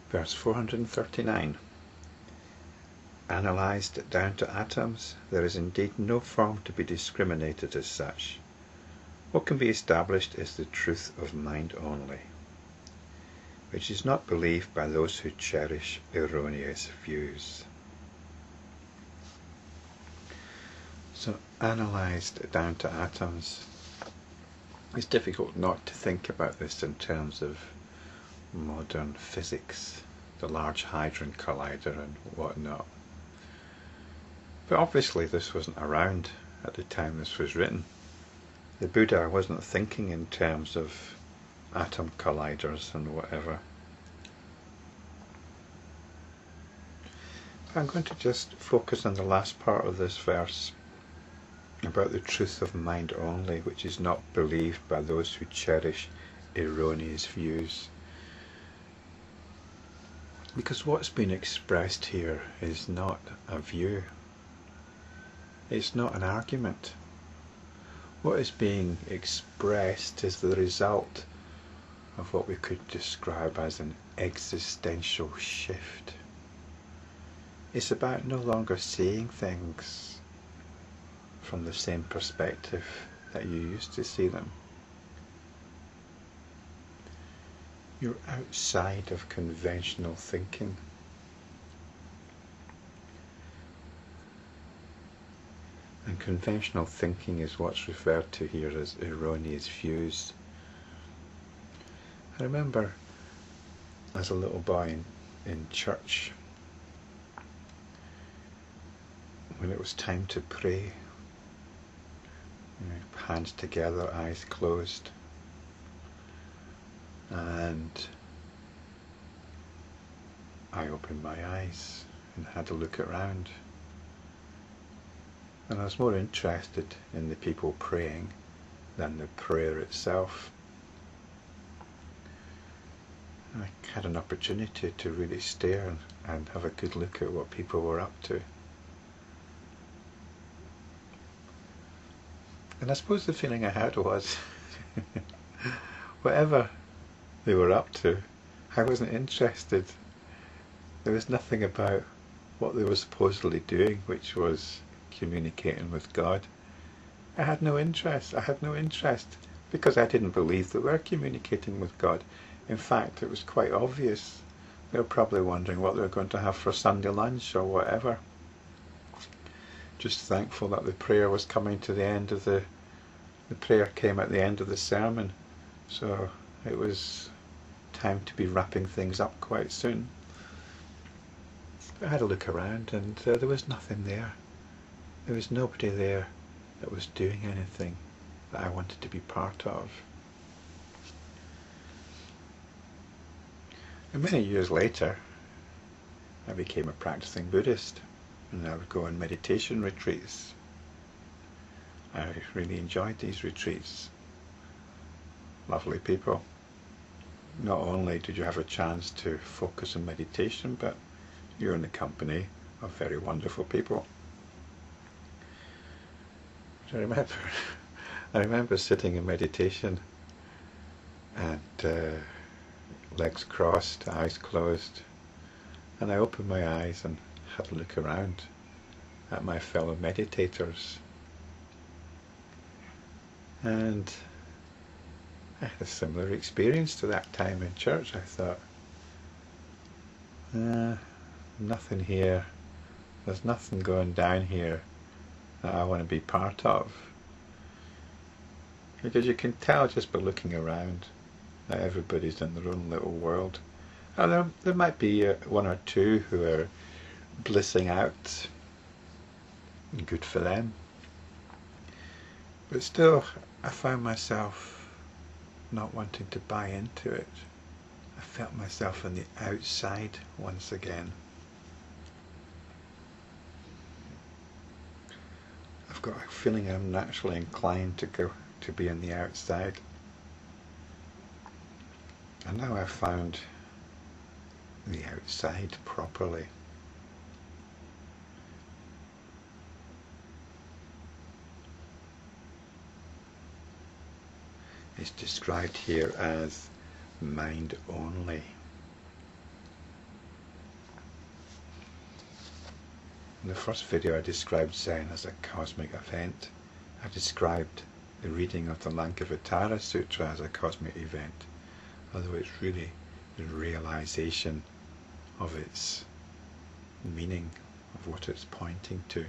Verse 439. Analysed down to atoms, there is indeed no form to be discriminated as such. What can be established is the truth of mind only, which is not believed by those who cherish erroneous views. So, analysed down to atoms. It's difficult not to think about this in terms of modern physics, the Large Hadron Collider and whatnot. But obviously this wasn't around at the time this was written. The Buddha wasn't thinking in terms of atom colliders and whatever. I'm going to just focus on the last part of this verse about the truth of mind only, which is not believed by those who cherish erroneous views. Because what's been expressed here is not a view. It's not an argument. What is being expressed is the result of what we could describe as an existential shift. It's about no longer seeing things from the same perspective that you used to see them. You're outside of conventional thinking. And conventional thinking is what's referred to here as erroneous views. I remember as a little boy in church, when it was time to pray, hands together, eyes closed, and I opened my eyes and had a look around. And I was more interested in the people praying than the prayer itself. And I had an opportunity to really stare and have a good look at what people were up to. And I suppose the feeling I had was, whatever they were up to, I wasn't interested. There was nothing about what they were supposedly doing, which was communicating with God. I had no interest. I had no interest because I didn't believe they were communicating with God. In fact, it was quite obvious. They were probably wondering what they were going to have for Sunday lunch or whatever. Just thankful that the prayer was coming to the end of the prayer came at the end of the sermon. So it was time to be wrapping things up quite soon. I had a look around and there was nothing there. There was nobody there that was doing anything that I wanted to be part of. And many years later, I became a practicing Buddhist, and I would go on meditation retreats. I really enjoyed these retreats. Lovely people. Not only did you have a chance to focus on meditation, but you're in the company of very wonderful people. I remember sitting in meditation and legs crossed, eyes closed, and I opened my eyes and had a look around at my fellow meditators, and I had a similar experience to that time in church. I thought, nothing here, there's nothing going down here that I want to be part of. Because you can tell just by looking around that everybody's in their own little world. And there might be one or two who are blissing out, good for them. But still, I found myself not wanting to buy into it. I felt myself on the outside once again. I've got a feeling I'm naturally inclined to be on the outside. And now I've found the outside properly. It's described here as mind only. In the first video I described Zen as a cosmic event. I described the reading of the Lankavatara Sutra as a cosmic event, although it's really the realization of its meaning, of what it's pointing to.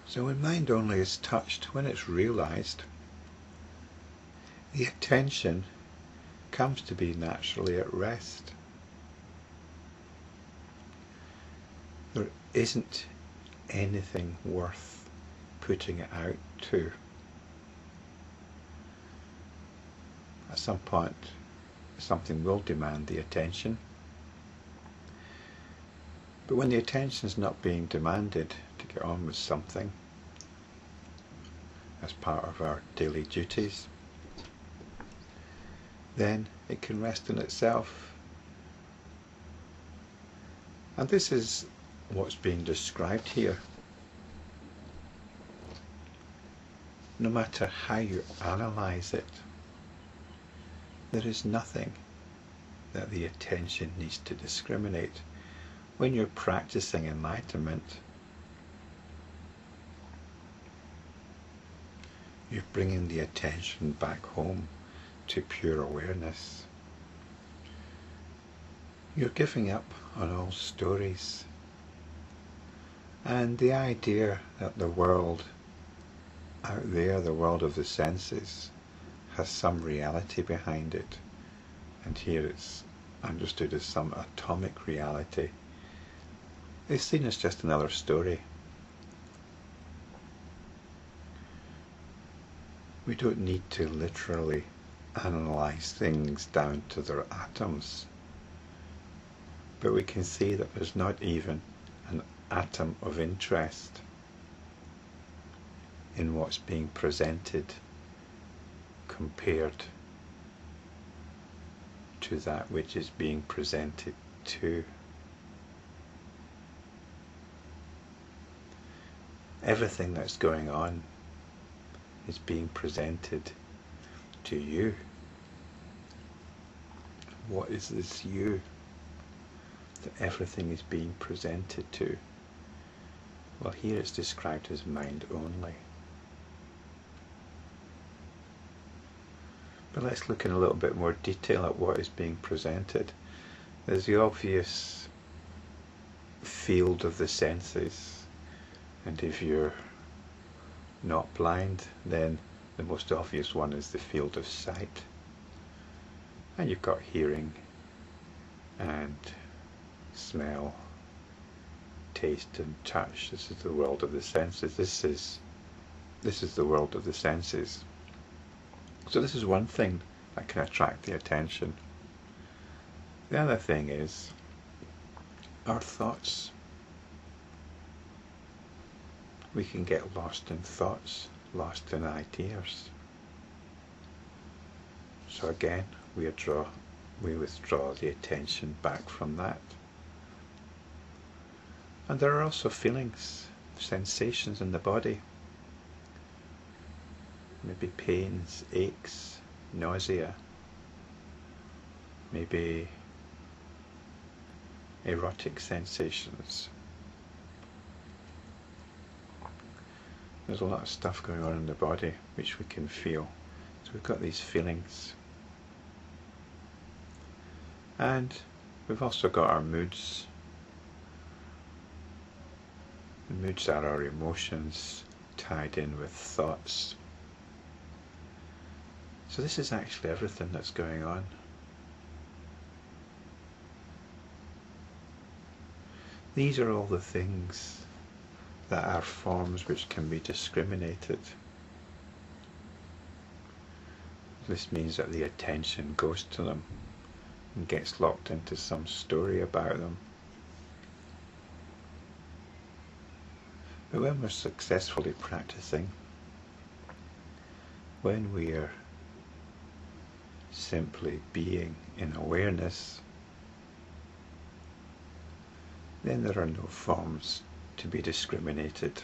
So when mind only is touched, when it's realized, the attention comes to be naturally at rest. There isn't anything worth putting it out to. At some point, something will demand the attention. But when the attention is not being demanded to get on with something as part of our daily duties, then it can rest in itself. And this is what's being described here. No matter how you analyze it, there is nothing that the attention needs to discriminate. When you're practicing enlightenment, you're bringing the attention back home to pure awareness. You're giving up on all stories. And the idea that the world out there, the world of the senses, has some reality behind it, and here it's understood as some atomic reality, is seen as just another story. We don't need to literally analyze things down to their atoms, but we can see that there's not even an atom of interest in what's being presented compared to that which is being presented to. Everything that's going on is being presented to you. What is this you that everything is being presented to? Well, here it's described as mind only. But let's look in a little bit more detail at what is being presented. There's the obvious field of the senses, and if you're not blind, then the most obvious one is the field of sight. And you've got hearing and smell, taste and touch. This is the world of the senses. This is the world of the senses. So this is one thing that can attract the attention. The other thing is our thoughts. We can get lost in thoughts, lost in ideas. So again, we withdraw the attention back from that. And there are also feelings, sensations in the body. Maybe pains, aches, nausea, maybe erotic sensations. There's a lot of stuff going on in the body which we can feel. So we've got these feelings. And we've also got our moods. The moods are our emotions tied in with thoughts. So this is actually everything that's going on. These are all the things that are forms which can be discriminated. This means that the attention goes to them and gets locked into some story about them. But when we're successfully practicing, when we are simply being in awareness, then there are no forms to be discriminated.